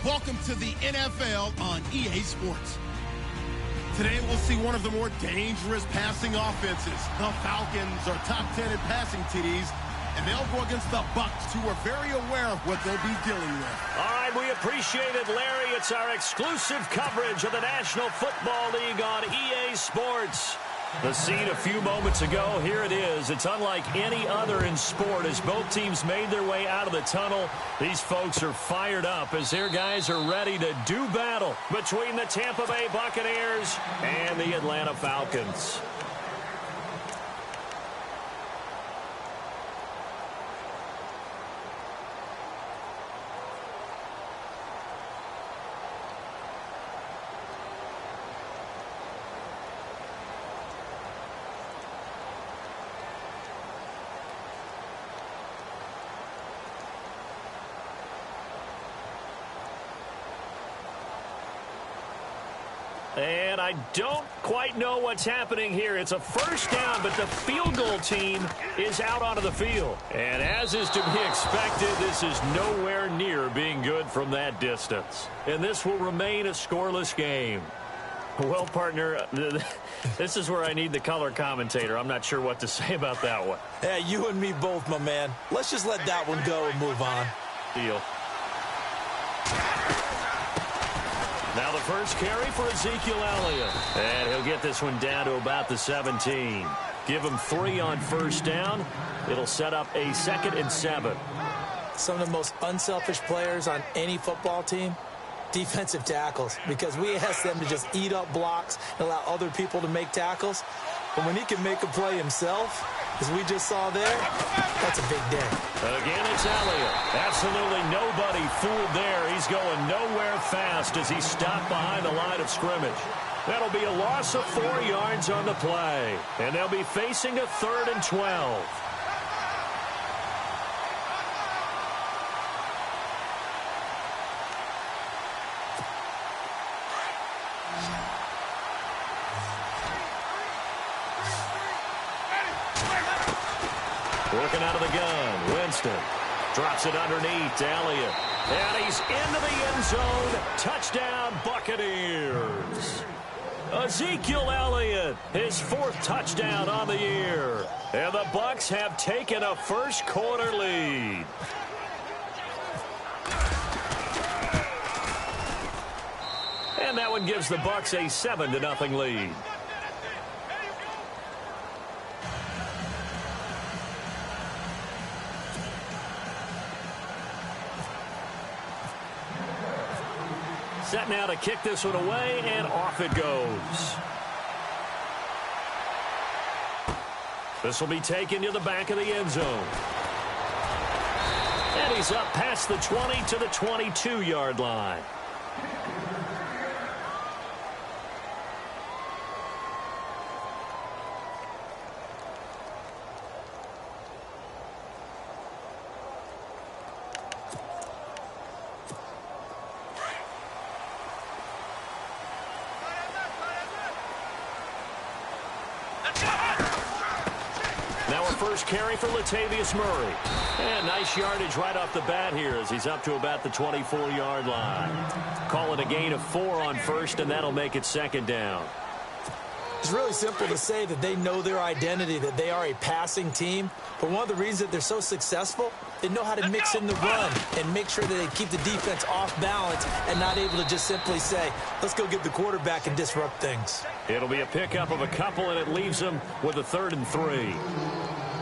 Welcome to the NFL on EA Sports. Today we'll see one of the more dangerous passing offenses. The Falcons are top 10 in passing TDs, and they'll go against the Bucs, who are very aware of what they'll be dealing with. All right, we appreciate it, Larry. It's our exclusive coverage of the National Football League on EA Sports. The scene a few moments ago, here it is. It's unlike any other in sport as both teams made their way out of the tunnel. These folks are fired up as their guys are ready to do battle between the Tampa Bay Buccaneers and the Atlanta Falcons. And I don't quite know what's happening here. It's a first down, but the field goal team is out onto the field. And as is to be expected, this is nowhere near being good from that distance. And this will remain a scoreless game. Well, partner, this is where I need the color commentator. I'm not sure what to say about that one. Yeah, you and me both, my man. Let's just let that one go and move on. Deal. Now the first carry for Ezekiel Elliott. And he'll get this one down to about the 17. Give him 3 on first down. It'll set up a 2nd and 7. Some of the most unselfish players on any football team, defensive tackles, because we ask them to just eat up blocks and allow other people to make tackles. But when he can make a play himself, as we just saw there, that's a big day. Again, it's Elliott. Absolutely nobody fooled there. He's going nowhere fast as he's stopped behind the line of scrimmage. That'll be a loss of 4 yards on the play. And they'll be facing a 3rd and 12. Working out of the gun, Winston drops it underneath to Elliott. And he's into the end zone. Touchdown, Buccaneers. Ezekiel Elliott, his 4th touchdown on the year. And the Bucs have taken a first quarter lead. And that one gives the Bucs a 7-0 lead. Set now to kick this one away, and off it goes. This will be taken to the back of the end zone. And he's up past the 20 to the 22-yard line. First carry for Latavius Murray. And nice yardage right off the bat here as he's up to about the 24-yard line. Call it a gain of 4 on first, and that'll make it 2nd down. It's really simple to say that they know their identity, that they are a passing team. But one of the reasons that they're so successful, they know how to mix in the run and make sure that they keep the defense off balance and not able to just simply say, let's go get the quarterback and disrupt things. It'll be a pickup of a couple, and it leaves them with a 3rd and 3.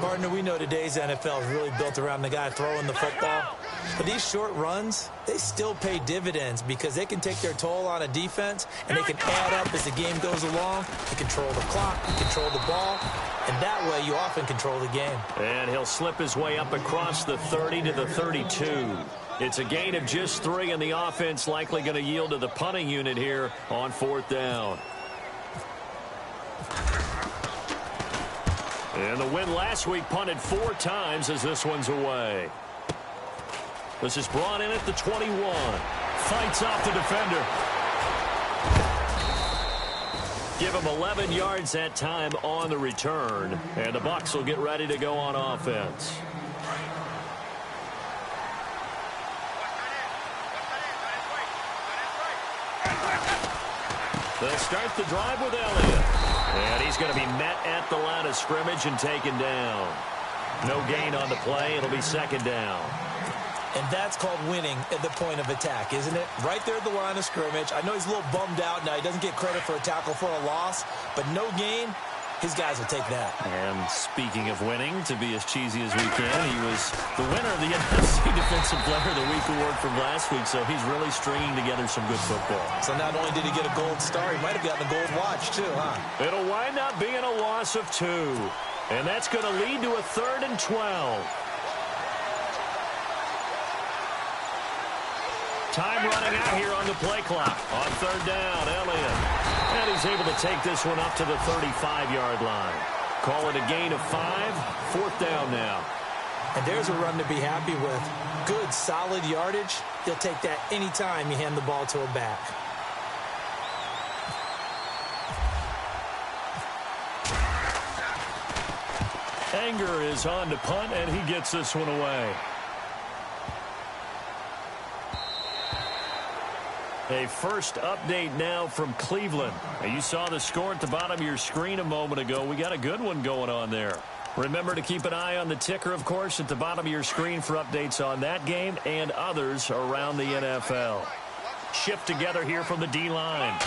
Partner, we know today's NFL is really built around the guy throwing the football. But these short runs, they still pay dividends because they can take their toll on a defense and they can add up as the game goes along. You control the clock, you control the ball, and that way you often control the game. And he'll slip his way up across the 30 to the 32. It's a gain of just 3, and the offense likely going to yield to the punting unit here on 4th down. And the win last week punted 4 times as this one's away. This is brought in at the 21. Fights off the defender. Give him 11 yards that time on the return. And the Bucs will get ready to go on offense. They'll start the drive with Elliott. And he's going to be met at the line of scrimmage and taken down. No gain on the play. It'll be second down. And that's called winning at the point of attack, isn't it? Right there at the line of scrimmage. I know he's a little bummed out now. He doesn't get credit for a tackle for a loss, but no gain, his guys will take that. And speaking of winning, to be as cheesy as we can, he was the winner of the NFC Defensive Player of the Week award from last week, so he's really stringing together some good football. So not only did he get a gold star, he might have gotten a gold watch too, huh? It'll wind up being a loss of 2, and that's going to lead to a 3rd and 12. Time running out here on the play clock. On 3rd down, Elliott. And he's able to take this one up to the 35-yard line. Call it a gain of 5. 4th down now. And there's a run to be happy with. Good, solid yardage. You'll take that anytime you hand the ball to a back. Anger is on to punt, and he gets this one away. A first update now from Cleveland. Now, you saw the score at the bottom of your screen a moment ago. We got a good one going on there. Remember to keep an eye on the ticker, of course, at the bottom of your screen for updates on that game and others around the NFL. Shift together here from the D-line.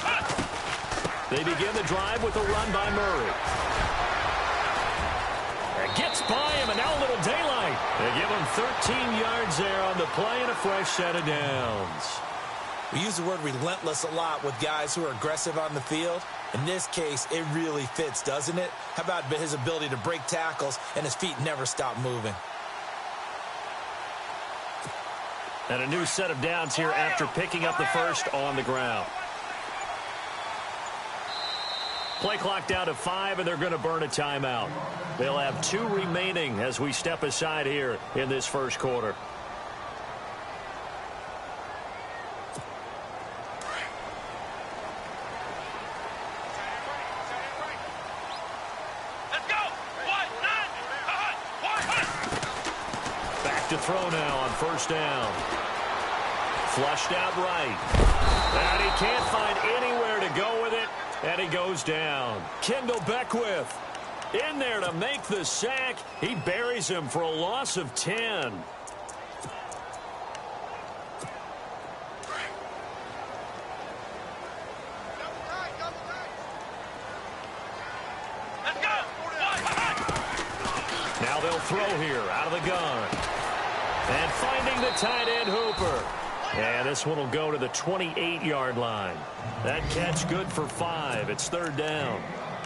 They begin the drive with a run by Murray. It gets by him, and now a little daylight. They give him 13 yards there on the play and a fresh set of downs. We use the word relentless a lot with guys who are aggressive on the field. In this case, it really fits, doesn't it? How about his ability to break tackles and his feet never stop moving? And a new set of downs here after picking up the first on the ground. Play clock down to 5, and they're going to burn a timeout. They'll have 2 remaining as we step aside here in this first quarter. To throw now on 1st down. Flushed out right. And he can't find anywhere to go with it. And he goes down. Kendall Beckwith in there to make the sack. He buries him for a loss of 10. Now they'll throw here out of the gun. And finding the tight end, Hooper. And this one will go to the 28-yard line. That catch good for 5. It's 3rd down.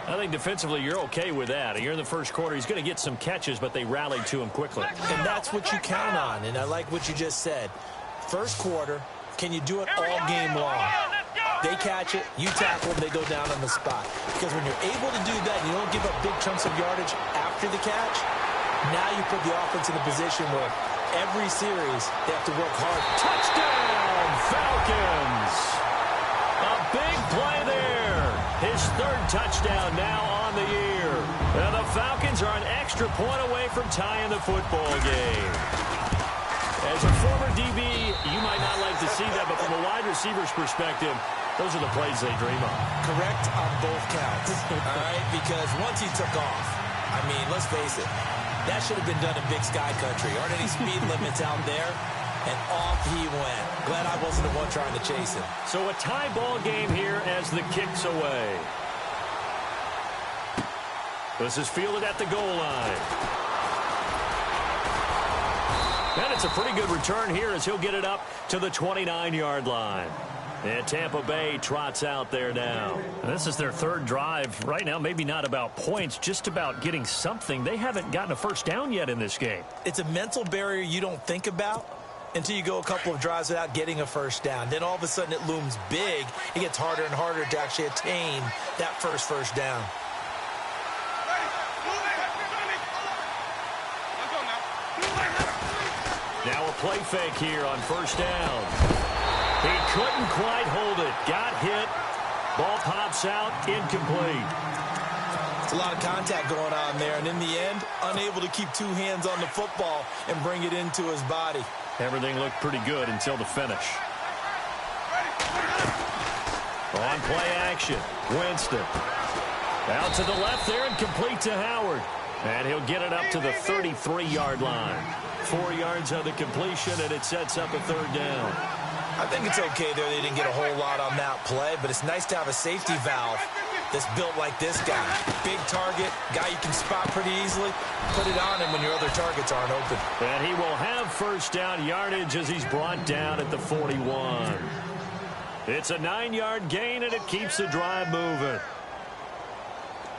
I think defensively you're okay with that. You're in the first quarter. He's going to get some catches, but they rallied to him quickly. And that's what you count on. And I like what you just said. First quarter, can you do it all game long? They catch it, you tackle them, they go down on the spot. Because when you're able to do that, you don't give up big chunks of yardage after the catch, now you put the offense in a position where every series, they have to work hard. Touchdown, Falcons! A big play there. His 3rd touchdown now on the year. And the Falcons are an extra point away from tying the football game. As a former DB, you might not like to see that, but from a wide receiver's perspective, those are the plays they dream of. Correct on both counts, all right? Because once he took off, I mean, let's face it, that should have been done in Big Sky Country. Aren't any speed limits out there? And off he went. Glad I wasn't the one trying to chase him. So a tie ball game here as the kick's away. This is fielded at the goal line. And it's a pretty good return here as he'll get it up to the 29-yard line. And Tampa Bay trots out there now. And this is their 3rd drive. Right now, maybe not about points, just about getting something. They haven't gotten a first down yet in this game. It's a mental barrier you don't think about until you go a couple of drives without getting a first down. Then all of a sudden it looms big. It gets harder and harder to actually attain that first down. Now a play fake here on 1st down. He couldn't quite hold it. Got hit. Ball pops out. Incomplete. It's a lot of contact going on there, and in the end, unable to keep 2 hands on the football and bring it into his body. Everything looked pretty good until the finish. On play action, Winston. Out to the left there and complete to Howard. And he'll get it up to the 33-yard line. 4 yards on the completion, and it sets up a third down. I think it's okay there. They didn't get a whole lot on that play, but it's nice to have a safety valve that's built like this guy. Big target, guy you can spot pretty easily. Put it on him when your other targets aren't open. And he will have first down yardage as he's brought down at the 41. It's a 9-yard gain, and it keeps the drive moving.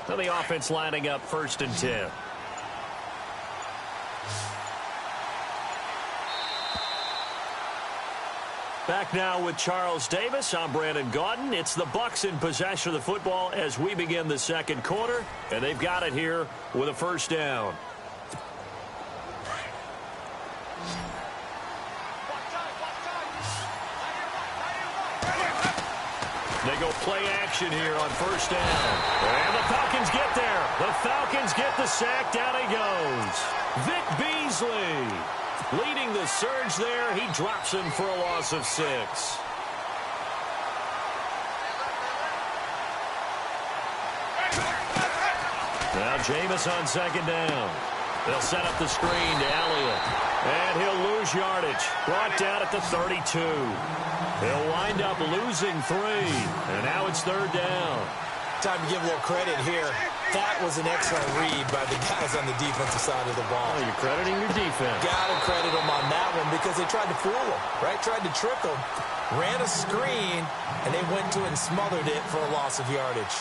So the offense lining up 1st and 10. Back now with Charles Davis. I'm Brandon Gaudin. It's the Bucs in possession of the football as we begin the second quarter, and they've got it here with a first down. They go play action here on first down. And the Falcons get there. The Falcons get the sack. Down he goes. Vic Beasley leading the surge there. He drops him for a loss of 6. Now Jameis on second down. They'll set up the screen to Elliott. And he'll lose yardage. Brought down at the 32. He'll wind up losing 3. And now it's third down. Time to give a little credit here. That was an excellent read by the guys on the defensive side of the ball. Oh, you're crediting your defense. Got to credit them on that one because they tried to fool them, right? Tried to trick them. Ran a screen, and they went to it and smothered it for a loss of yardage.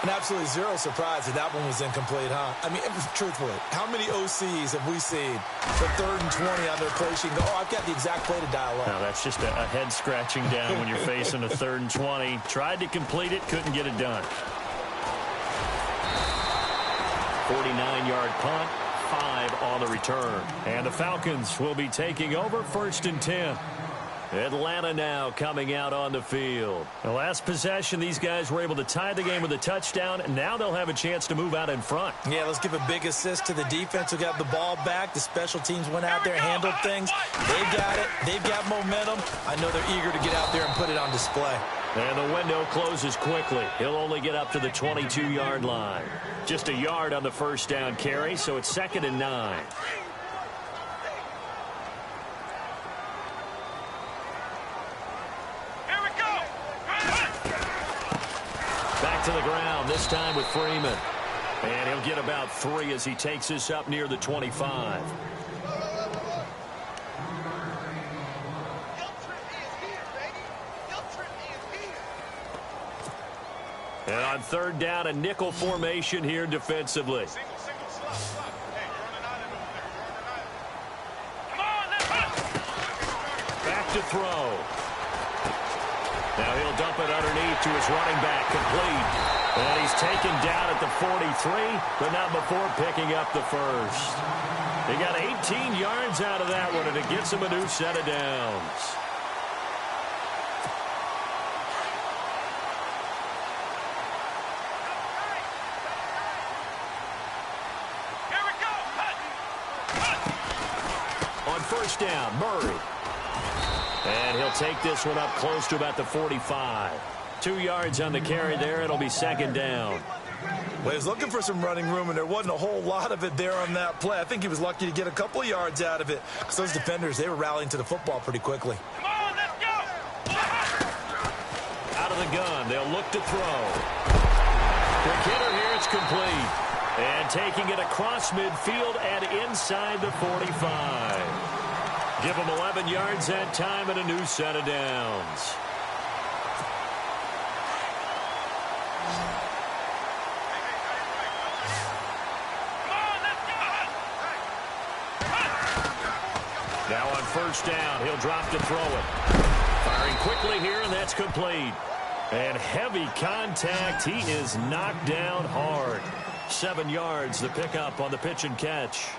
And absolutely zero surprise that that one was incomplete, huh? I mean, truthfully, how many OCs have we seen for 3rd and 20 on their play sheet and go, oh, I've got the exact play to dial up? No, that's just a head scratching down when you're facing a 3rd and 20. Tried to complete it, couldn't get it done. 49-yard punt, 5 on the return. And the Falcons will be taking over 1st and 10. Atlanta now coming out on the field. The last possession, these guys were able to tie the game with a touchdown, and now they'll have a chance to move out in front. Yeah, let's give a big assist to the defense who got the ball back. The special teams went out there and handled things. They've got it. They've got momentum. I know they're eager to get out there and put it on display. And the window closes quickly. He'll only get up to the 22-yard line. Just a yard on the first down carry, so it's 2nd and 9. To the ground, this time with Freeman. And he'll get about 3 as he takes this up near the 25. And on 3rd down, a nickel formation here defensively. Back to throw. Now he'll dump it underneath to his running back, complete. And he's taken down at the 43, but not before picking up the first. He got 18 yards out of that one, and it gets him a new set of downs. On first down, Murray. And he'll take this one up close to about the 45. 2 yards on the carry there. It'll be 2nd down. Well, he was looking for some running room, and there wasn't a whole lot of it there on that play. I think he was lucky to get a couple of yards out of it because those defenders, they were rallying to the football pretty quickly. Come on, let's go! Out of the gun. They'll look to throw. Quick hitter here. It's complete. And taking it across midfield and inside the 45. Give them 11 yards that time and a new set of downs. Now on first down, he'll drop to throw it. Firing quickly here, and that's complete. And heavy contact. He is knocked down hard. 7 yards, the pickup on the pitch and catch.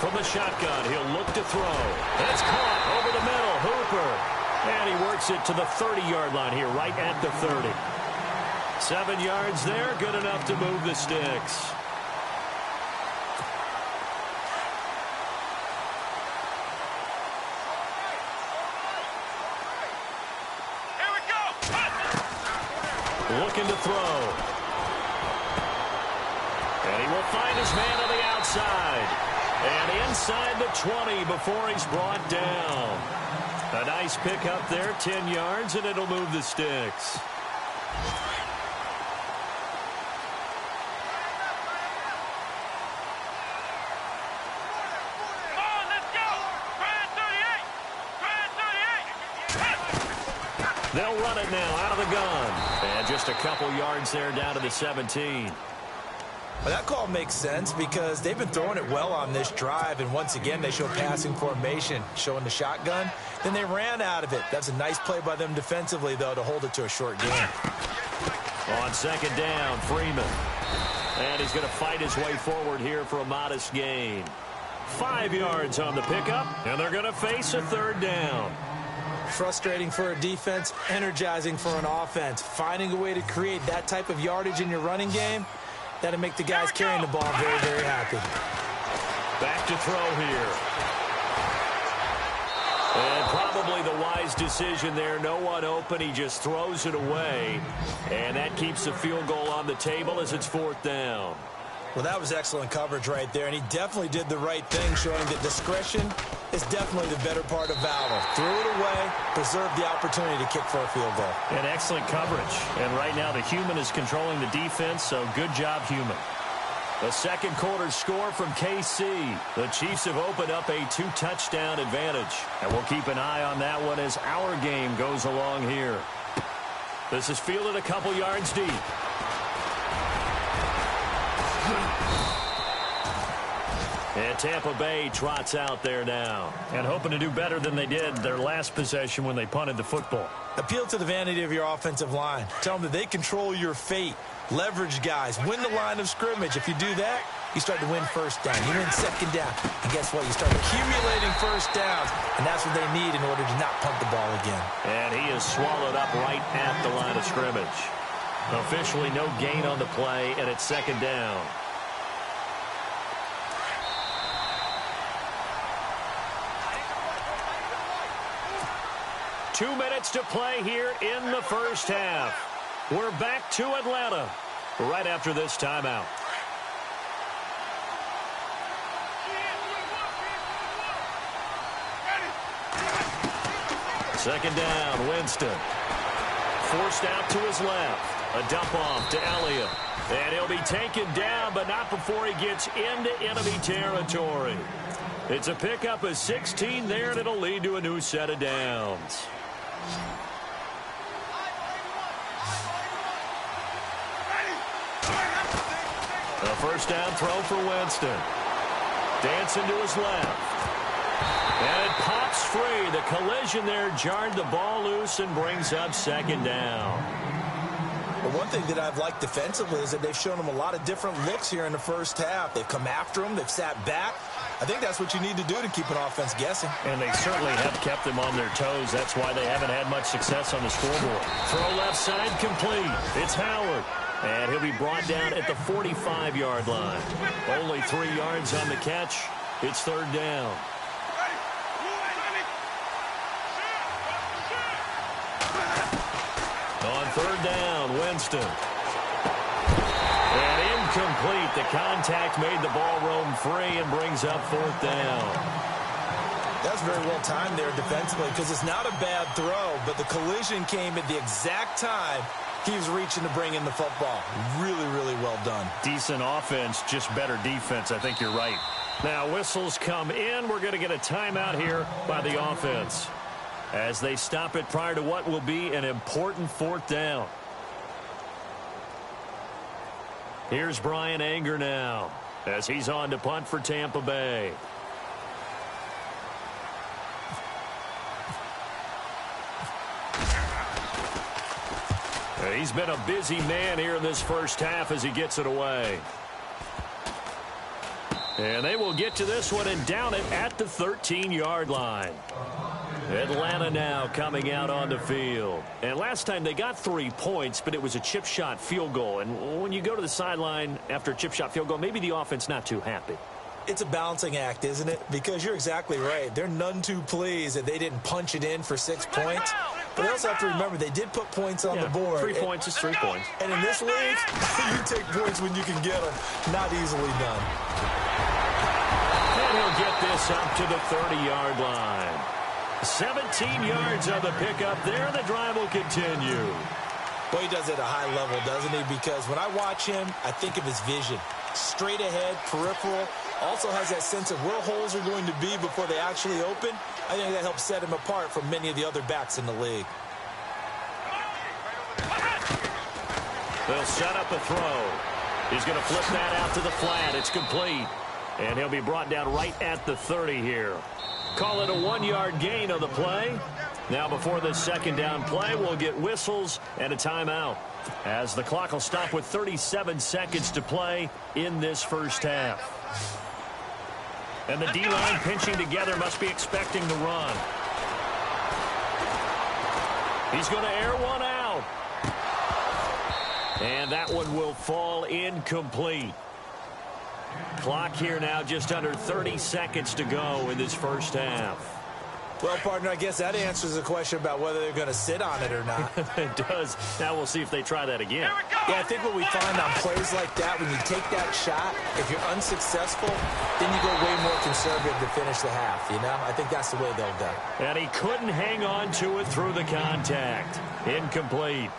From the shotgun, he'll look to throw. That's caught over the middle. Hooper. And he works it to the 30-yard line here, right at the 30. 7 yards there, good enough to move the sticks. Looking to throw. And he will find his man on the outside. And inside the 20 before he's brought down. A nice pickup there, 10 yards, and it'll move the sticks. They'll run it now out of the gun. And just a couple yards there down to the 17. Well, that call makes sense because they've been throwing it well on this drive, and once again they show passing formation, showing the shotgun. Then they ran out of it. That's a nice play by them defensively, though, to hold it to a short game. On second down, Freeman. And he's going to fight his way forward here for a modest gain. 5 yards on the pickup, and they're going to face a third down. Frustrating for a defense, energizing for an offense. Finding a way to create that type of yardage in your running game, that'll make the guys carrying the ball very, very happy. Back to throw here. And probably the wise decision there. No one open. He just throws it away. And that keeps the field goal on the table as it's fourth down. Well, that was excellent coverage right there, and he definitely did the right thing, showing that discretion is definitely the better part of valor. Threw it away, preserved the opportunity to kick for a field goal. And excellent coverage. And right now the human is controlling the defense, so good job, human. The second quarter score from KC. The Chiefs have opened up a 2-touchdown advantage. And we'll keep an eye on that one as our game goes along here. This is fielded a couple yards deep. And Tampa Bay trots out there now. And hoping to do better than they did their last possession when they punted the football. Appeal to the vanity of your offensive line. Tell them that they control your fate. Leverage guys. Win the line of scrimmage. If you do that, you start to win first down. You win second down. And guess what? You start accumulating first downs. And that's what they need in order to not punt the ball again. And he is swallowed up right at the line of scrimmage. Officially no gain on the play, and it's second down. Two minutes to play here in the first half. We're back to Atlanta right after this timeout. Second down, Winston. Forced out to his left. A dump off to Elliott. And he'll be taken down, but not before he gets into enemy territory. It's a pickup of 16 there, and it'll lead to a new set of downs. A first down throw for Winston. Dancing to his left. And it pops free. The collision there jarred the ball loose and brings up second down. But one thing that I've liked defensively is that they've shown them a lot of different looks here in the first half. They've come after them. They've sat back. I think that's what you need to do to keep an offense guessing. And they certainly have kept them on their toes. That's why they haven't had much success on the scoreboard. Throw left side complete. It's Howard. And he'll be brought down at the 45-yard line. Only 3 yards on the catch. It's third down. On third down, Winston. And incomplete. The contact made the ball roam free and brings up fourth down. That's very well timed there defensively because it's not a bad throw, but the collision came at the exact time he was reaching to bring in the football. Really, really well done. Decent offense, just better defense. I think you're right. Now whistles come in. We're going to get a timeout here by the offense as they stop it prior to what will be an important fourth down. Here's Brian Anger now as he's on to punt for Tampa Bay. He's been a busy man here in this first half as he gets it away. And they will get to this one and down it at the 13-yard line. Atlanta now coming out on the field. And last time they got 3 points, but it was a chip shot field goal. And when you go to the sideline after a chip shot field goal, maybe the offense not too happy. It's a balancing act, isn't it? Because you're exactly right. They're none too pleased that they didn't punch it in for 6 points. But they also have to remember they did put points on the board. 3 points is 3 points. And in this league, you take points when you can get them. Not easily done. And he'll get this up to the 30-yard line. 17 yards on the pickup there. The drive will continue. Well, he does it at a high level, doesn't he? Because when I watch him, I think of his vision. Straight ahead, peripheral. Also has that sense of where holes are going to be before they actually open. I think that helps set him apart from many of the other backs in the league. They'll set up a throw. He's going to flip that out to the flat. It's complete. And he'll be brought down right at the 30 here. Call it a 1-yard gain on the play. Now before this second down play, we'll get whistles and a timeout, as the clock will stop with 37 seconds to play in this first half. And the D-line pinching together must be expecting the run. He's going to air one out. And that one will fall incomplete. Clock here now just under 30 seconds to go in this first half. Well, partner, I guess that answers the question about whether they're going to sit on it or not. It does. Now we'll see if they try that again. Yeah, I think what we find on plays like that, when you take that shot, if you're unsuccessful, then you go way more conservative to finish the half, you know? I think that's the way they'll go. And he couldn't hang on to it through the contact. Incomplete.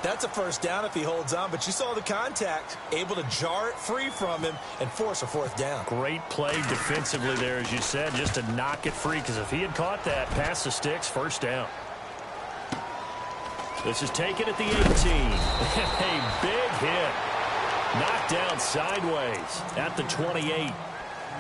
That's a first down if he holds on, but you saw the contact, able to jar it free from him and force a fourth down. Great play defensively there, as you said, just to knock it free, because if he had caught that, past the sticks, first down. This is taken at the 18. A big hit. Knocked down sideways at the 28.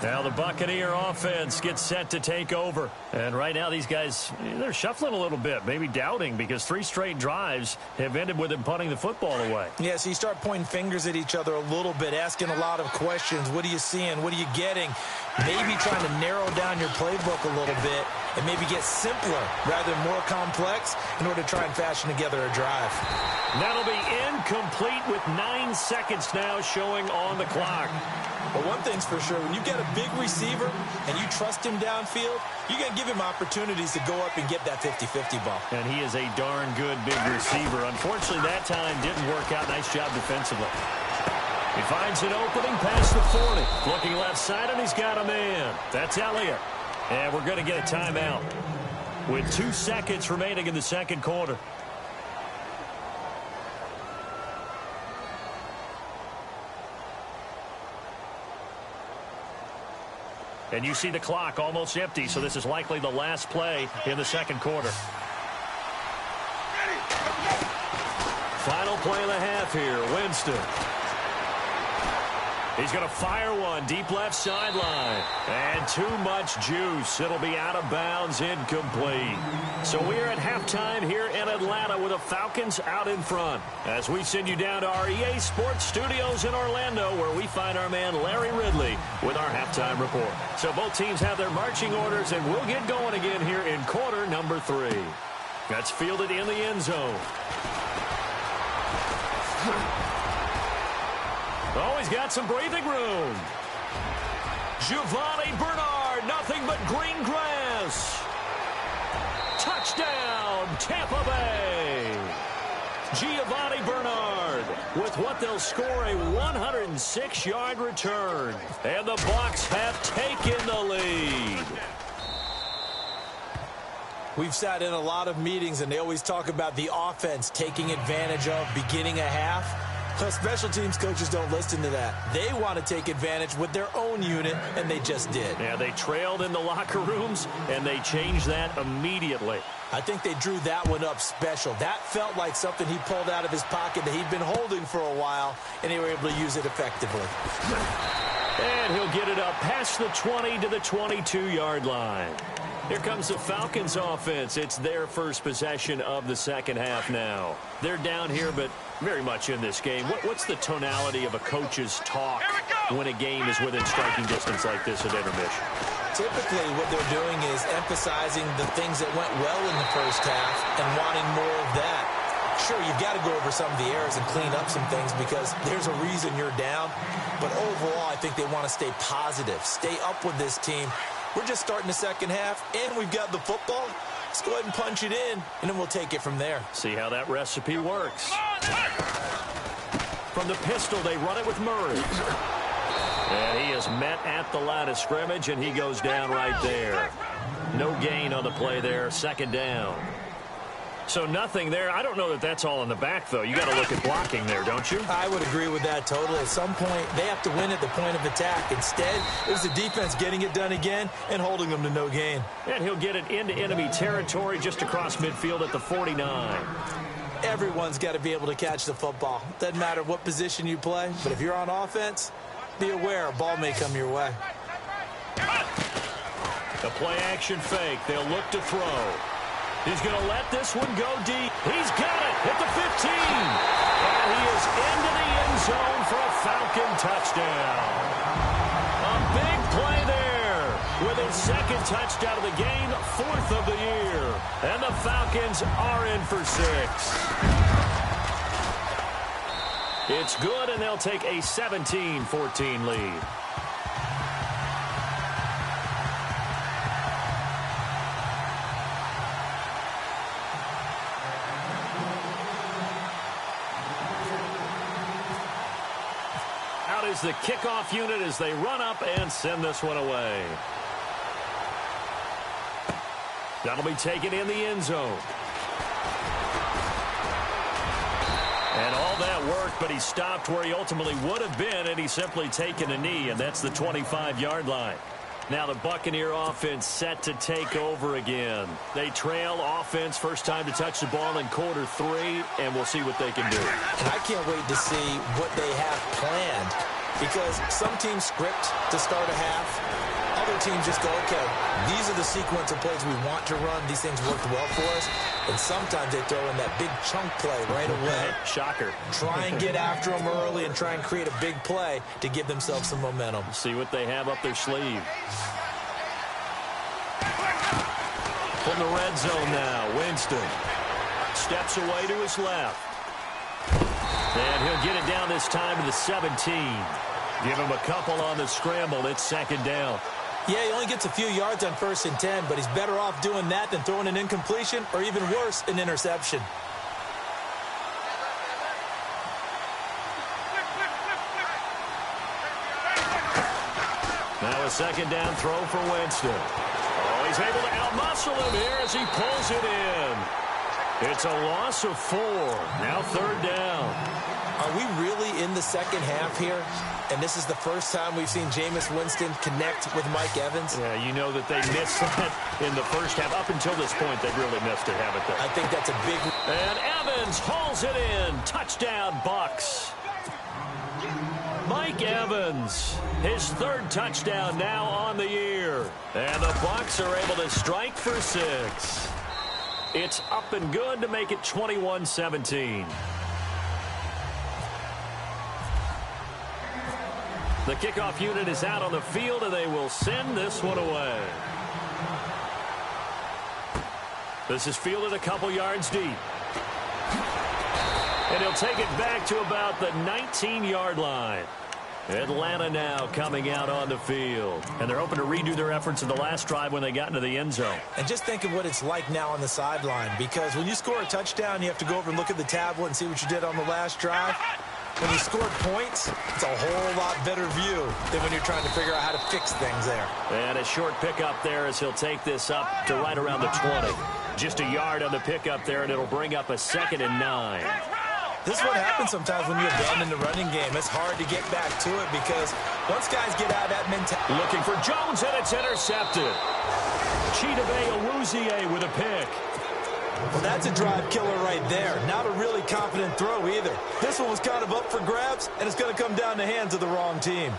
Now the Buccaneer offense gets set to take over. And right now these guys, they're shuffling a little bit, maybe doubting, because 3 straight drives have ended with them punting the football away. Yeah, so you start pointing fingers at each other a little bit, asking a lot of questions. What are you seeing? What are you getting? Maybe trying to narrow down your playbook a little bit and maybe get simpler rather than more complex in order to try and fashion together a drive. That'll be incomplete with 9 seconds now showing on the clock. But one thing's for sure, when you get a big receiver and you trust him downfield, you're going to give him opportunities to go up and get that 50-50 ball. And he is a darn good big receiver. Unfortunately, that time didn't work out. Nice job defensively. He finds an opening past the 40. Looking left side, and he's got a man. That's Elliott. And we're going to get a timeout with 2 seconds remaining in the second quarter. And you see the clock almost empty, so this is likely the last play in the second quarter. Final play of the half here, Winston. He's going to fire one deep left sideline. And too much juice. It'll be out of bounds, incomplete. So we're at halftime here in Atlanta with the Falcons out in front, as we send you down to our EA Sports Studios in Orlando, where we find our man Larry Ridley with our halftime report. So both teams have their marching orders, and we'll get going again here in quarter number 3. That's fielded in the end zone. Oh, he's got some breathing room. Giovanni Bernard, nothing but green grass. Touchdown, Tampa Bay. Giovanni Bernard with what they'll score a 106-yard return. And the Bucs have taken the lead. We've sat in a lot of meetings, and they always talk about the offense taking advantage of beginning a half. Well, special teams coaches don't listen to that. They want to take advantage with their own unit, and they just did. Yeah, they trailed in the locker rooms, and they changed that immediately. I think they drew that one up special. That felt like something he pulled out of his pocket that he'd been holding for a while, and they were able to use it effectively. And he'll get it up past the 20 to the 22-yard line. Here comes the Falcons offense. It's their first possession of the second half now. They're down here, but very much in this game. What's the tonality of a coach's talk when a game is within striking distance like this at intermission? Typically, what they're doing is emphasizing the things that went well in the first half and wanting more of that. Sure, you've got to go over some of the errors and clean up some things because there's a reason you're down. But overall, I think they want to stay positive, stay up with this team. We're just starting the second half, and we've got the football. Let's go ahead and punch it in, and then we'll take it from there. See how that recipe works. From the pistol, they run it with Murray. And he is met at the line of scrimmage, and he goes down right there. No gain on the play there, second down. So nothing there. I don't know that that's all in the back, though. You got to look at blocking there, don't you? I would agree with that totally. At some point, they have to win at the point of attack. Instead, it was the defense getting it done again and holding them to no gain. And he'll get it into enemy territory just across midfield at the 49. Everyone's got to be able to catch the football. Doesn't matter what position you play, but if you're on offense, be aware a ball may come your way. The play-action fake. They'll look to throw. He's going to let this one go deep. He's got it at the 15. And he is into the end zone for a Falcon touchdown. A big play there with his second touchdown of the game, fourth of the year. And the Falcons are in for 6. It's good, and they'll take a 17-14 lead. Out is the kickoff unit as they run up and send this one away. That'll be taken in the end zone. And all that work, but he stopped where he ultimately would have been, and he's simply taken a knee, and that's the 25-yard line. Now the Buccaneer offense set to take over again. They trail offense, first time to touch the ball in quarter 3, and we'll see what they can do. And I can't wait to see what they have planned, because some teams script to start a half. Other teams just go, okay, these are the sequence of plays we want to run. These things worked well for us. And sometimes they throw in that big chunk play right away. Shocker. Try and get after them early and try and create a big play to give themselves some momentum. See what they have up their sleeve. From the red zone now, Winston steps away to his left. And he'll get it down this time to the 17. Give him a couple on the scramble. It's second down. Yeah, he only gets a few yards on 1st and 10, but he's better off doing that than throwing an incompletion or even worse, an interception. Now a second down throw for Winston. Oh, he's able to outmuscle him here as he pulls it in. It's a loss of 4. Now third down. Are we really in the second half here? And this is the first time we've seen Jameis Winston connect with Mike Evans? Yeah, you know that they missed that in the first half. Up until this point, they've really missed it, haven't they? I think that's a big... And Evans hauls it in. Touchdown, Bucs. Mike Evans, his third touchdown now on the year. And the Bucs are able to strike for 6. It's up and good to make it 21-17. The kickoff unit is out on the field, and they will send this one away. This is fielded a couple yards deep. And he'll take it back to about the 19-yard line. Atlanta now coming out on the field. And they're hoping to redo their efforts in the last drive when they got into the end zone. And just think of what it's like now on the sideline, because when you score a touchdown, you have to go over and look at the tablet and see what you did on the last drive. When you scored points, it's a whole lot better view than when you're trying to figure out how to fix things there. And a short pickup there as he'll take this up to right around the 20. Just a yard on the pickup there, and it'll bring up a 2nd and 9. This is what happens sometimes when you abandon the running game. It's hard to get back to it because once guys get out of that mentality. Looking for Jones, and it's intercepted. Chidobe Awuzie with a pick. Well, that's a drive killer right there. Not a really confident throw either. This one was kind of up for grabs, and it's going to come down the hands of the wrong team.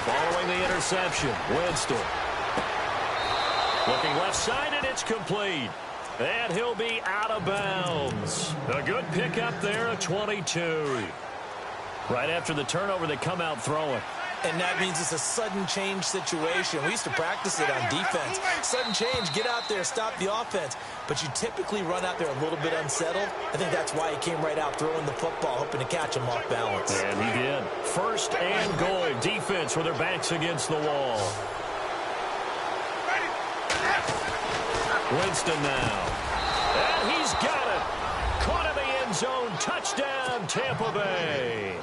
Following the interception, Winston. Looking left side, and it's complete. And he'll be out of bounds. A good pickup there, a 22. Right after the turnover, they come out throwing. And that means it's a sudden change situation. We used to practice it on defense. Sudden change, get out there, stop the offense. But you typically run out there a little bit unsettled. I think that's why he came right out throwing the football, hoping to catch him off balance. And he did. First and goal. Defense with their backs against the wall. Winston now. And he's got it. Caught in the end zone. Touchdown, Tampa Bay.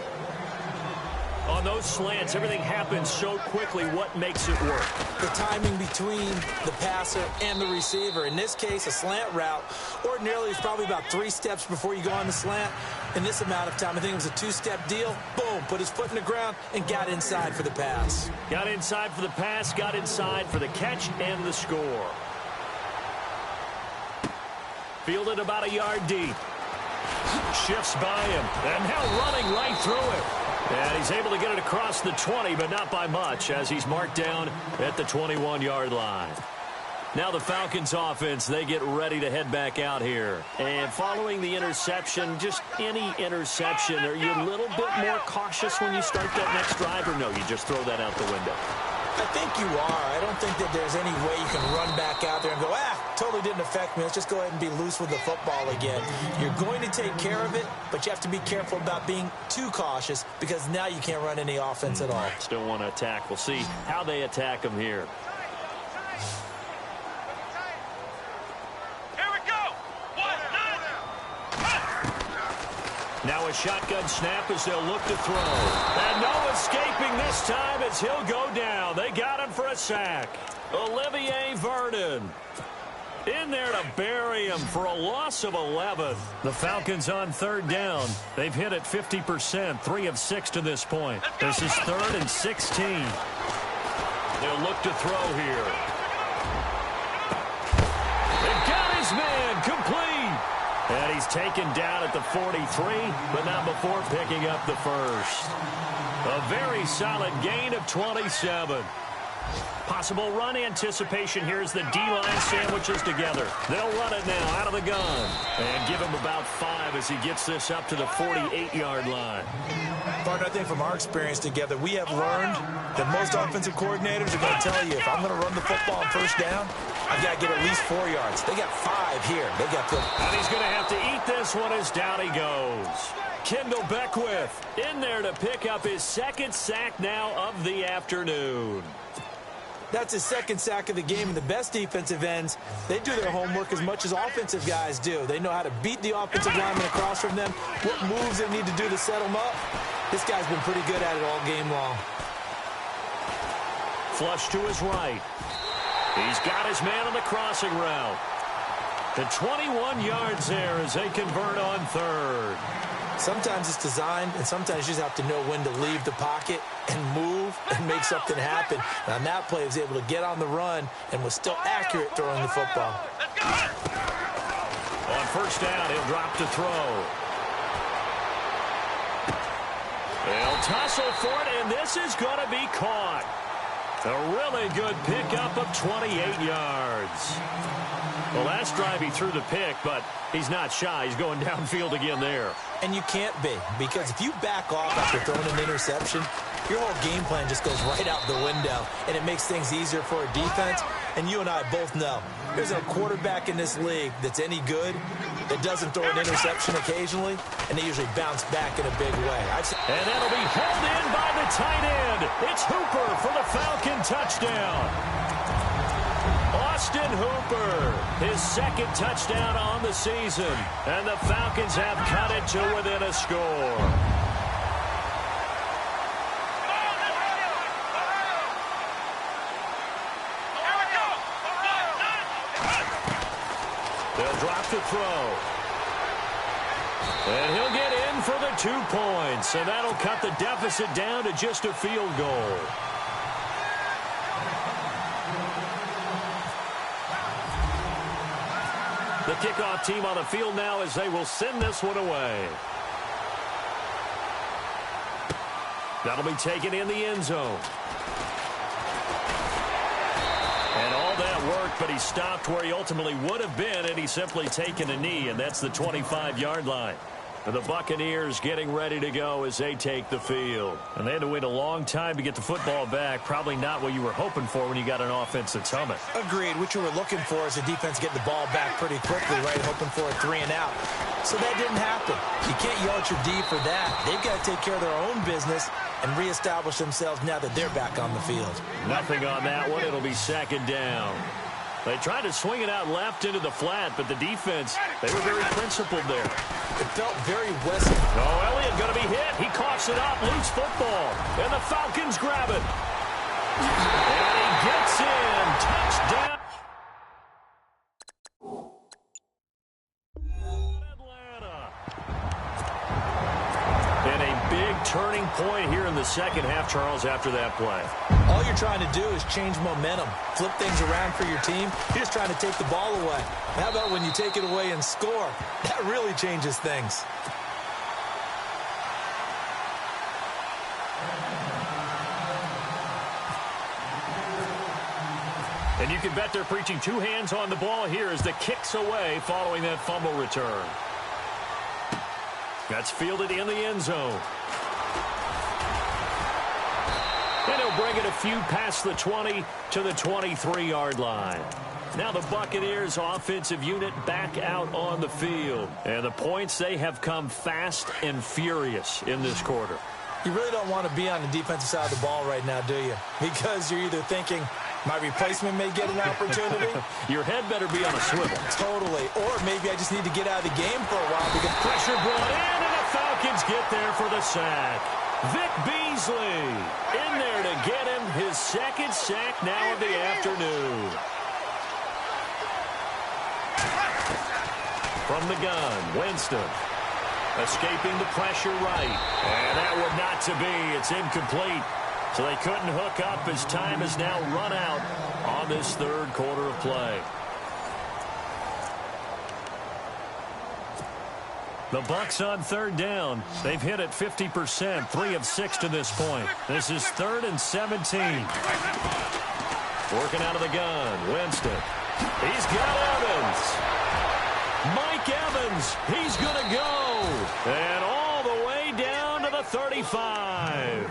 On those slants, everything happens so quickly. What makes it work? The timing between the passer and the receiver. In this case, a slant route ordinarily is probably about 3 steps before you go on the slant. In this amount of time, I think it was a 2-step deal. Boom, put his foot in the ground and got inside for the pass. Got inside for the pass, got inside for the catch and the score. Fielded about a yard deep. Shifts by him, and now running right through it. And he's able to get it across the 20, but not by much, as he's marked down at the 21-yard line. Now the Falcons offense, they get ready to head back out here. And following the interception, just any interception, are you a little bit more cautious when you start that next drive, or no, you just throw that out the window? I think you are. I don't think that there's any way you can run back out there and go, totally didn't affect me. Let's just go ahead and be loose with the football again. You're going to take care of it, but you have to be careful about being too cautious because now you can't run any offense at all. Still want to attack. We'll see how they attack him here. Now a shotgun snap as they'll look to throw. And no escaping this time as he'll go down. They got him for a sack. Olivier Vernon in there to bury him for a loss of 11. The Falcons on third down. They've hit it 50%, 3 of 6 to this point. This is 3rd and 16. They'll look to throw here. They've got his man complete. And he's taken down at the 43, but not before picking up the first. A very solid gain of 27. Possible run anticipation here as the D-line sandwiches together. They'll run it now out of the gun. And give him about 5 as he gets this up to the 48-yard line. Partner, I think from our experience together, we have learned that most offensive coordinators are going to tell you, if I'm going to run the football on first down, I've got to get at least 4 yards. They got 5 here. They got 3. And he's going to have to eat this one as down he goes. Kendall Beckwith in there to pick up his 2nd sack now of the afternoon. That's his 2nd sack of the game, and the best defensive ends, they do their homework as much as offensive guys do. They know how to beat the offensive lineman across from them, what moves they need to do to set them up. This guy's been pretty good at it all game long. Flush to his right. He's got his man on the crossing route. The 21 yards there as they convert on 3rd. Sometimes it's designed, and sometimes you just have to know when to leave the pocket and move and make something happen. And on that play, he was able to get on the run and was still accurate throwing the football. On first down, he'll drop to throw. They'll tussle for it, and this is going to be caught. A really good pickup of 28 yards. The last drive he threw the pick, but he's not shy. He's going downfield again there. And you can't be, because if you back off after throwing an interception, your whole game plan just goes right out the window, and it makes things easier for a defense. And you and I both know there's a quarterback in this league that's any good that doesn't throw an interception occasionally, and they usually bounce back in a big way. And that'll be held in by the tight end. It's Hooper for the Falcon touchdown. Austin Hooper, his 2nd touchdown on the season. And the Falcons have cut it to within a score. They'll drop to throw. And he'll get in for the 2 points. And that'll cut the deficit down to just a field goal. The kickoff team on the field now as they will send this one away. That'll be taken in the end zone. And all that worked, but he stopped where he ultimately would have been, and he's simply taken a knee, and that's the 25-yard line. And the Buccaneers getting ready to go as they take the field. And they had to wait a long time to get the football back. Probably not what you were hoping for when you got an offense that's humming. Agreed. What you were looking for is a defense getting the ball back pretty quickly, right? Hoping for a 3 and out. So that didn't happen. You can't yell at your D for that. They've got to take care of their own business and reestablish themselves now that they're back on the field. Nothing on that one. It'll be second down. They tried to swing it out left into the flat, but the defense, they were very principled there. It felt very West. Oh, Elliott going to be hit. He coughs it up, loose football, and the Falcons grab it. And he gets in. Touchdown. Atlanta. And a big turning point here in the second half, Charles, after that play. All you're trying to do is change momentum, flip things around for your team. You're just trying to take the ball away. How about when you take it away and score? That really changes things. And you can bet they're preaching two hands on the ball here as the kick's away following that fumble return. That's fielded in the end zone. And he'll bring it a few past the 20 to the 23-yard line. Now the Buccaneers offensive unit back out on the field. And the points, they have come fast and furious in this quarter. You really don't want to be on the defensive side of the ball right now, do you? Because you're either thinking, my replacement may get an opportunity. Your head better be on a swivel. Totally. Or maybe I just need to get out of the game for a while because pressure brought in, and the Falcons get there for the sack. Vic Beasley in there to get him his second sack now of the afternoon. From the gun, Winston escaping the pressure right. And that would not to be. It's incomplete. So they couldn't hook up as time has now run out on this third quarter of play. The Bucs on third down. They've hit it 50%, 3 of 6 to this point. This is 3rd and 17. Working out of the gun, Winston. He's got Evans. Mike Evans, he's going to go. And all the way down to the 35.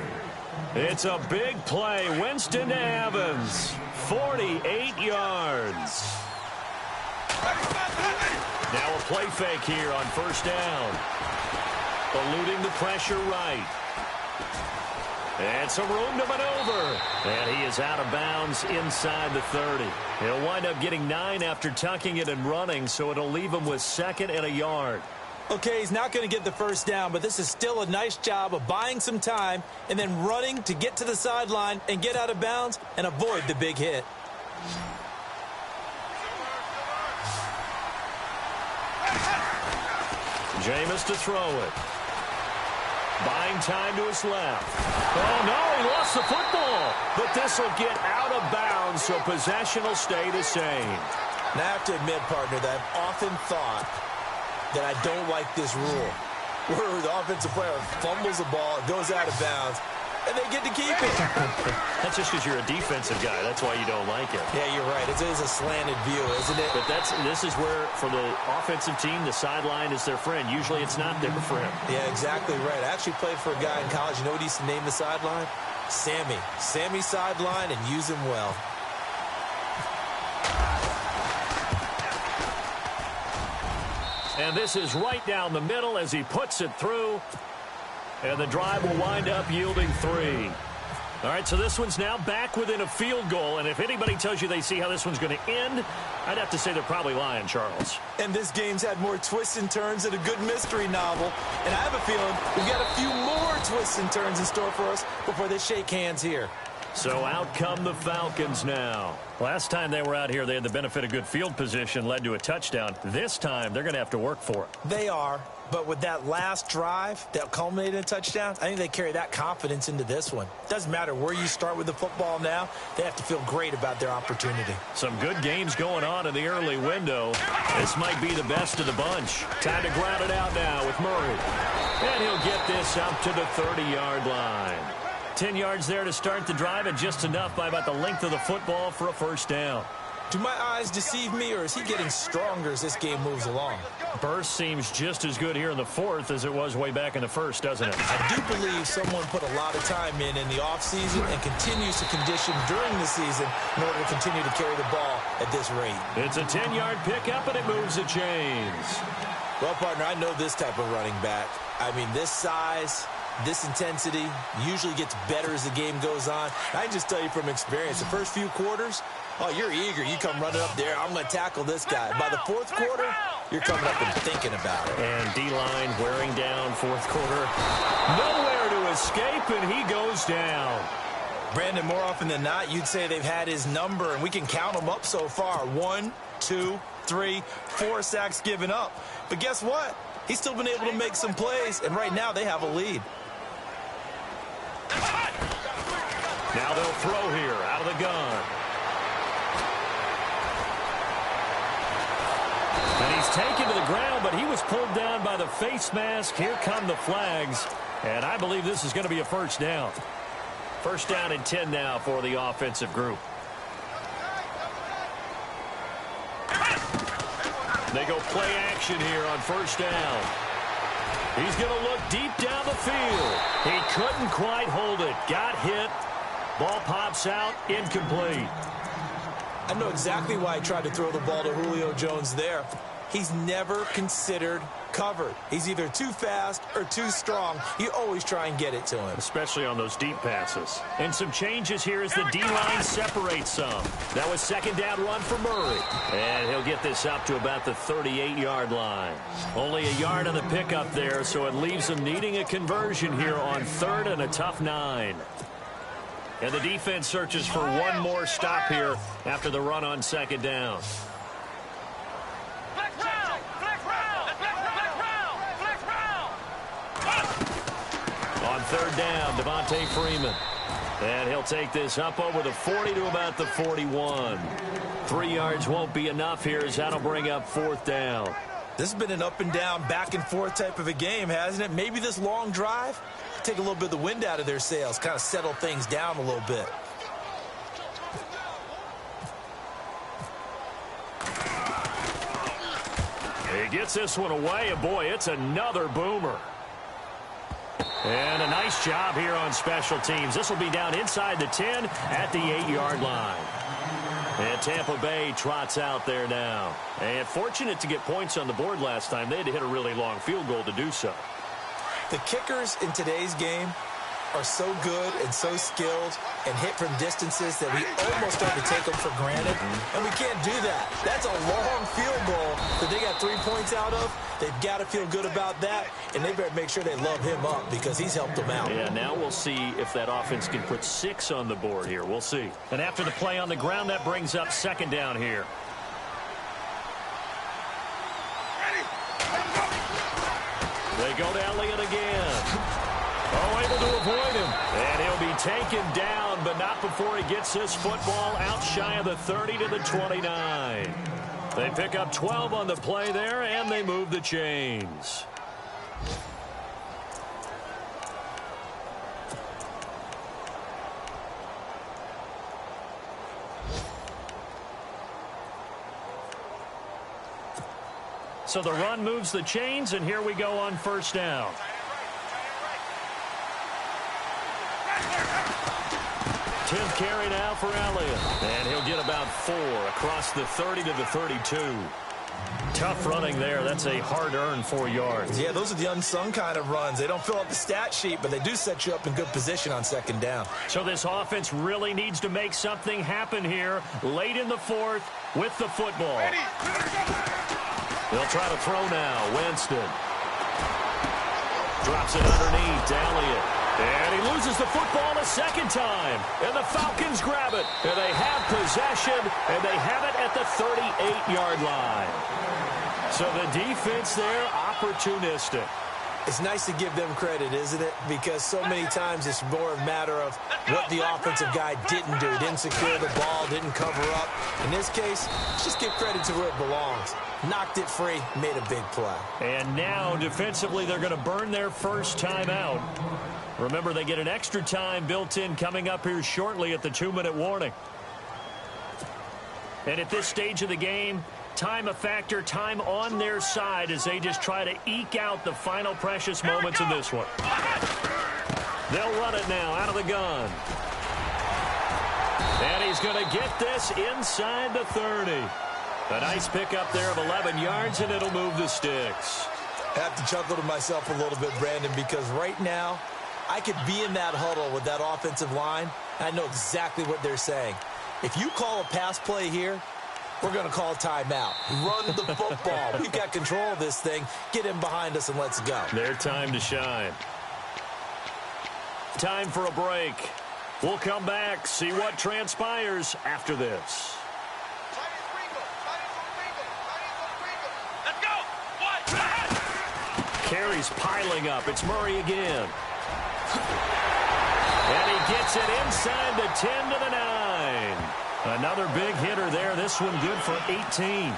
It's a big play. Winston to Evans. 48 yards. Now a play fake here on first down. Eluding the pressure right. And some room to maneuver. And he is out of bounds inside the 30. He'll wind up getting 9 after tucking it and running, so it'll leave him with 2nd and a yard. Okay, he's not going to get the first down, but this is still a nice job of buying some time and then running to get to the sideline and get out of bounds and avoid the big hit. Jameis to throw it. Buying time to his left. Oh, no, he lost the football. But this will get out of bounds, so possession will stay the same. Now, I have to admit, partner, that I've often thought that I don't like this rule, where the offensive player fumbles the ball, it goes out of bounds, and they get to keep it. That's just because you're a defensive guy. That's why you don't like it. Yeah, you're right. It is a slanted view, isn't it? But this is where, for the offensive team, the sideline is their friend. Usually it's not there for him. Yeah, exactly right. I actually played for a guy in college. You know what he used to name the sideline? Sammy. Sammy sideline, and use him well. And this is right down the middle as he puts it through. And the drive will wind up yielding 3. All right, so this one's now back within a field goal. And if anybody tells you they see how this one's going to end, I'd have to say they're probably lying, Charles. And this game's had more twists and turns than a good mystery novel. And I have a feeling we've got a few more twists and turns in store for us before they shake hands here. So out come the Falcons now. Last time they were out here, they had the benefit of good field position, led to a touchdown. This time, they're going to have to work for it. They are. But with that last drive that culminated in a touchdown, I think they carry that confidence into this one. Doesn't matter where you start with the football now. They have to feel great about their opportunity. Some good games going on in the early window. This might be the best of the bunch. Time to ground it out now with Murray. And he'll get this up to the 30-yard line. 10 yards there to start the drive, and just enough by about the length of the football for a first down. Do my eyes deceive me, or is he getting stronger as this game moves along? Burst seems just as good here in the fourth as it was way back in the first, doesn't it? I do believe someone put a lot of time in the offseason and continues to condition during the season in order to continue to carry the ball at this rate. It's a 10-yard pickup, and it moves the chains. Well, partner, I know this type of running back. I mean, this size, this intensity usually gets better as the game goes on. I can just tell you from experience, the first few quarters, oh, you're eager. You come running up there. I'm going to tackle this guy. By the fourth quarter, you're coming up and thinking about it. And D-line wearing down fourth quarter. Nowhere to escape, and he goes down. Brandon, more often than not, you'd say they've had his number, and we can count them up so far. 1, 2, 3, 4 sacks given up. But guess what? He's still been able to make some plays, and right now they have a lead. Now they'll throw here out of the gun. And he's taken to the ground, but he was pulled down by the face mask. Here come the flags, and I believe this is going to be a first down. First down and 10 now for the offensive group. They go play action here on first down. He's going to look deep down the field. He couldn't quite hold it. Got hit. Ball pops out. Incomplete. I know exactly why I tried to throw the ball to Julio Jones there. He's never considered covered. He's either too fast or too strong. You always try and get it to him. Especially on those deep passes. And some changes here as the D-line separates some. That was second down run for Murray. And he'll get this up to about the 38-yard line. Only a yard on the pickup there, so it leaves them needing a conversion here on third and a tough 9. And the defense searches for one more stop here after the run on second down. On third down, Devontae Freeman. And he'll take this up over the 40 to about the 41. 3 yards won't be enough here as that'll bring up fourth down. This has been an up and down, back and forth type of a game, hasn't it? Maybe this long drive take a little bit of the wind out of their sails, kind of settle things down a little bit. He gets this one away, and boy, it's another boomer. And a nice job here on special teams. This will be down inside the 10 at the 8-yard line. And Tampa Bay trots out there now. And fortunate to get points on the board last time. They had to hit a really long field goal to do so. The kickers in today's game are so good and so skilled and hit from distances that we almost start to take them for granted. And we can't do that. That's a long field goal that they got 3 points out of. They've got to feel good about that, and they better make sure they love him up because he's helped them out. Yeah, now we'll see if that offense can put 6 on the board here. We'll see. And after the play on the ground, that brings up second down here. They go to Elliott again. Oh, able to avoid him. And he'll be taken down, but not before he gets this football out shy of the 30 to the 29. They pick up 12 on the play there, and they move the chains. So the run moves the chains, and here we go on first down. Tenth carry now for Elliott. And he'll get about 4 across the 30 to the 32. Tough running there. That's a hard-earned 4 yards. Yeah, those are the unsung kind of runs. They don't fill out the stat sheet, but they do set you up in good position on second down. So this offense really needs to make something happen here late in the fourth with the football. They'll try to throw now. Winston drops it underneath to Elliott. And he loses the football a second time. And the Falcons grab it. And they have possession. And they have it at the 38-yard line. So the defense there, opportunistic. It's nice to give them credit, isn't it? Because so many times it's more a matter of what the offensive guy didn't do. Didn't secure the ball, didn't cover up. In this case, just give credit to where it belongs. Knocked it free, made a big play. And now, defensively, they're going to burn their first time out. Remember, they get an extra time built in coming up here shortly at the 2-minute warning. And at this stage of the game, time a factor, time on their side as they just try to eke out the final precious moments of this one. They'll run it now out of the gun. And he's going to get this inside the 30. A nice pickup there of 11 yards, and it'll move the sticks. I have to chuckle to myself a little bit, Brandon, because right now I could be in that huddle with that offensive line, and I know exactly what they're saying. If you call a pass play here, we're going to call timeout. Run the football. We've got control of this thing. Get him behind us and let's go. Their time to shine. Time for a break. We'll come back, see what transpires after this. Let's go! Carries piling up. It's Murray again. And he gets it inside the 10 to the 9. Another big hitter there. This one good for 18.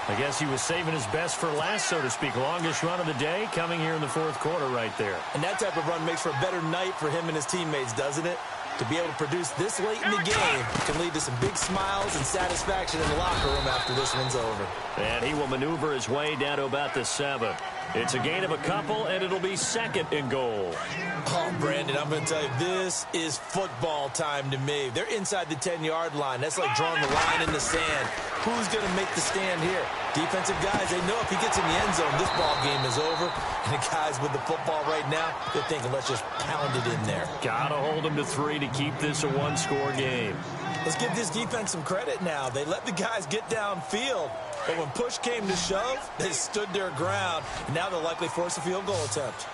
I guess he was saving his best for last, so to speak. Longest run of the day coming here in the fourth quarter right there. And that type of run makes for a better night for him and his teammates, doesn't it? To be able to produce this late in the game can lead to some big smiles and satisfaction in the locker room after this one's over. And he will maneuver his way down to about the 7. It's a gain of a couple, and it'll be second and goal. Oh, Brandon, I'm going to tell you, this is football time to me. They're inside the 10-yard line. That's like drawing the line in the sand. Who's going to make the stand here? Defensive guys, they know if he gets in the end zone, this ball game is over. And the guys with the football right now, they're thinking, let's just pound it in there. Got to hold them to 3 to keep this a one-score game. Let's give this defense some credit now. They let the guys get downfield. But when push came to shove, they stood their ground. And now they'll likely force a field goal attempt.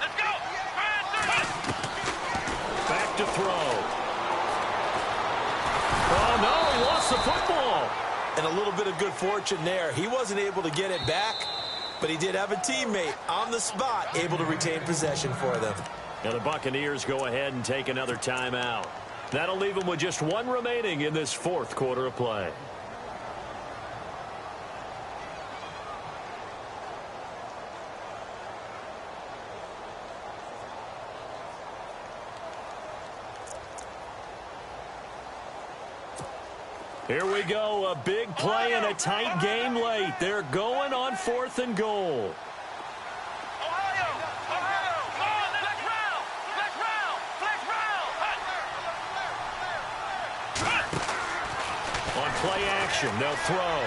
Let's go! Back to throw. Oh, no, he lost the football. And a little bit of good fortune there. He wasn't able to get it back, but he did have a teammate on the spot able to retain possession for them. Now the Buccaneers go ahead and take another timeout. That'll leave them with just one remaining in this fourth quarter of play. Here we go, a big play and a tight game late. They're going on 4th and goal. On play action, they'll throw.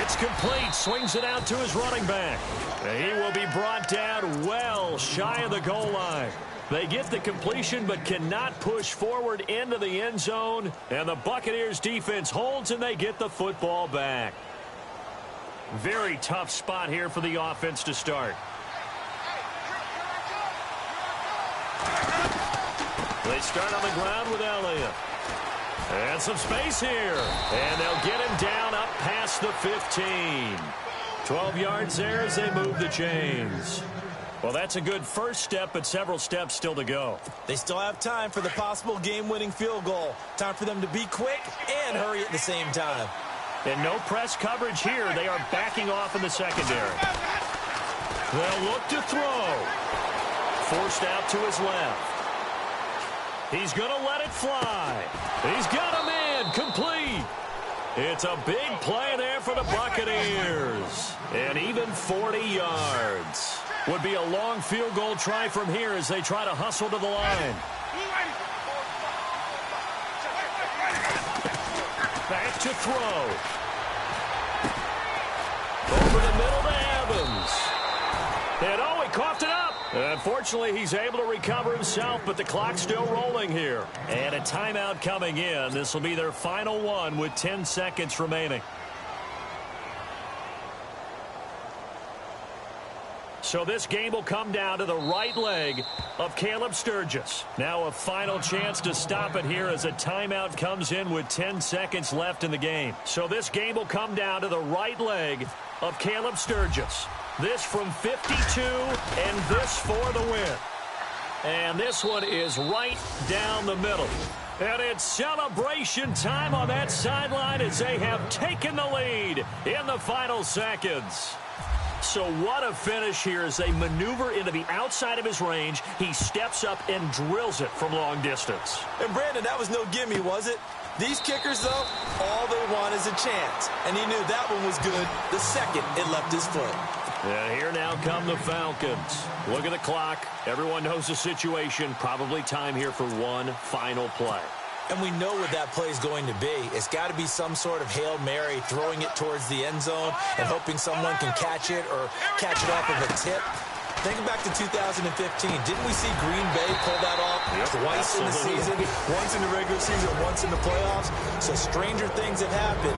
It's complete, swings it out to his running back. He will be brought down well shy of the goal line. They get the completion but cannot push forward into the end zone. And the Buccaneers defense holds and they get the football back. Very tough spot here for the offense to start. They start on the ground with Elliott. And some space here. And they'll get him down up past the 15. 12 yards there as they move the chains. Well, that's a good first step, but several steps still to go. They still have time for the possible game-winning field goal. Time for them to be quick and hurry at the same time. And no press coverage here. They are backing off in the secondary. They'll look to throw. Forced out to his left. He's going to let it fly. He's got him in. Complete. It's a big play there for the Buccaneers. And even 40 yards. Would be a long field goal try from here as they try to hustle to the line. Back to throw. Over the middle to Evans. And oh, he coughed it up. Unfortunately, he's able to recover himself, but the clock's still rolling here. And a timeout coming in. This will be their final one with 10 seconds remaining. So this game will come down to the right leg of Caleb Sturgis. Now a final chance to stop it here as a timeout comes in with 10 seconds left in the game. So this game will come down to the right leg of Caleb Sturgis. This from 52 and this for the win. And this one is right down the middle. And it's celebration time on that sideline as they have taken the lead in the final seconds. So what a finish here as they maneuver into the outside of his range. He steps up and drills it from long distance. And Brandon, that was no gimme, was it? These kickers, though, all they want is a chance. And he knew that one was good the second it left his foot. And here now come the Falcons. Look at the clock. Everyone knows the situation. Probably time here for one final play. And we know what that play is going to be. It's got to be some sort of Hail Mary, throwing it towards the end zone and hoping someone can catch it or catch it off of a tip. Think back to 2015. Didn't we see Green Bay pull that off twice in the season? Once in the regular season, once in the playoffs. So stranger things have happened.